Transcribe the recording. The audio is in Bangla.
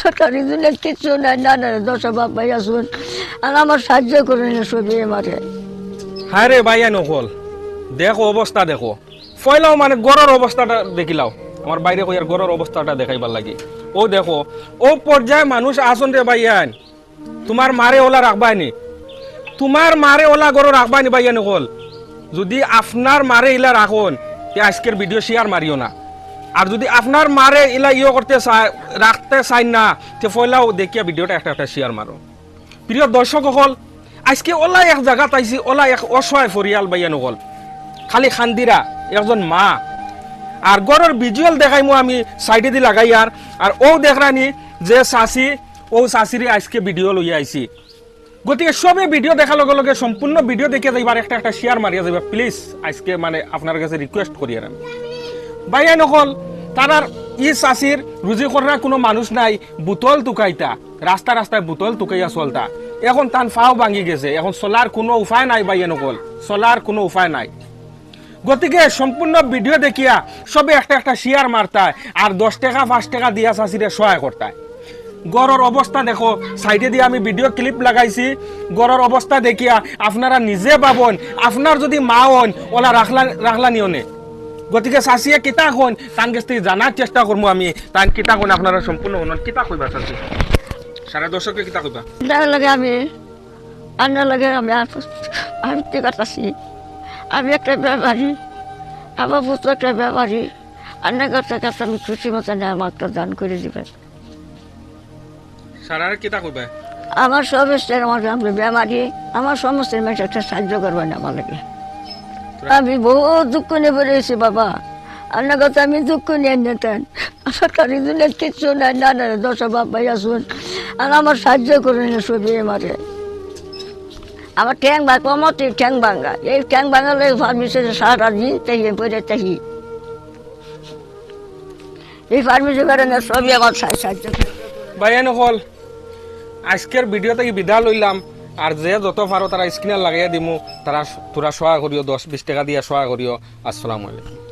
সরকারি দিনের কিচ্ছু নাই, না না দশা বাপ ভাই আসুন আর আমার সাহায্য করে না ছবি মারে। হ্যাঁ রে ভাইয়া নকল দেখো অবস্থা দেখো ফয়লাও মানে গড়ের অবস্থাটা দেখিলাও আমার বাইরে কইয়ার গড়ের অবস্থাটা দেখাইবার লাগি। ও দেখো ও পর্যায়ে মানুষ আসন রে ভাইয়ান তোমার মারে ওলা রাখবানি, তোমার মারে ওলা গড় রাখবানি ভাইয়া নকল। যদি আপনার মারে ইলা রাখুন আজকের ভিডিও শেয়ার মারিও না। আর যদি আপনার মারে ইলা করতে রাখতে চাই না তে ফয়লাও দেখিয়া ভিডিওটা একটা একটা শেয়ার মারো। প্রিয় দর্শক হল আজকে ওলা এক জায়গাত আইছি, ওলা এক অসহায় পরিয়াল বাইয়া নকল খালি খান্দিরা একজন মা আর গড়ের ভিজুয়াল দেখাইমু আমি সাইডে দি লাগাই আর ও দেখরানি যে চাষি ও চাষিরে আজকে ভিডিও লইয়া আইছি। গতিকে সবে ভিডিও দেখার লগে লগে সম্পূর্ণ ভিডিও দেখিয়া যাইবার একটা একটা শেয়ার মারিয়া যাইবা প্লিজ। আজকে মানে আপনার কাছে রিকোয়েস্ট করি আর আমি বাইয়া নকল তার ই চাষির রুজি করার কোনো মানুষ নাই, বোতল টুকাইতা রাস্তা রাস্তায় বোতল টুকাইয়া চলতা। এখন তান ফাও ভাঙি গেছে, এখন চলার কোনো উপায় নাই বাইয়া নকল, চলার কোনো উপায় নাই। গতিকে সম্পূর্ণ ভিডিও দেখিয়া সবে একটা একটা শেয়ার মারতায় আর 10 টাকা 5 টাকা দিয়া চাষিরে সহায় করতায়। গড়ের অবস্থা দেখো সাইডে দিয়ে আমি ভিডিও ক্লিপ লাগাইছি। গড়ের অবস্থা দেখিয়া আপনারা নিজে পাবন আপনার যদি মা হন ওলা রাখলা নিয়নে। গতিকে চাষিয়ে কিতা হন তান কাছ থেকে জানার চেষ্টা করবো আমি তান কিতা হন আপনারা সম্পূর্ণ হন কিতা কইবা চাষি সারা দর্শককে কিতা কইবা। লাগে আমি আন্না লাগে আমি টিকাত আছি, আমি একটা ব্যাপারী, আমার পুত্র একটা ব্যাপারী, আন্নার কাছে কাছে আমি খুশি মতো আমার একটা দান করে দিবেন। সারার কিতা কইবা। আমার সমস্ত আমার বেমারি আমার সমস্ত মানুষ একটা সাহায্য করবেন আমার লাগে। আমি বহুত দুঃখ নিয়ে পড়েছি বাবা, আপনার কথা আমি দুঃখ নিয়ে নিতেন। সরকারি দিনের কিচ্ছু নাই, না না দশা বাপ ভাই আসুন আর আমার সাহায্য করে না ছবি মারে। আমার ঠ্যাং ভাঙা কমতে ঠ্যাং ভাঙা, এই ঠ্যাং ভাঙালে ফার্মেসিতে সারা দিন তাই পড়ে তাই এই ফার্মেসি করে না ছবি আমার সাহায্য করে। ভাইয়া নকল আজকের ভিডিও থেকে বিদায় লইলাম আর যে যত পারো তারা স্ক্রিনে লাগাইয়া দিমু তারা তোরা সহায় করিও 10-20 টাকা দিয়ে সহায় করিও। আসসালামু আলাইকুম।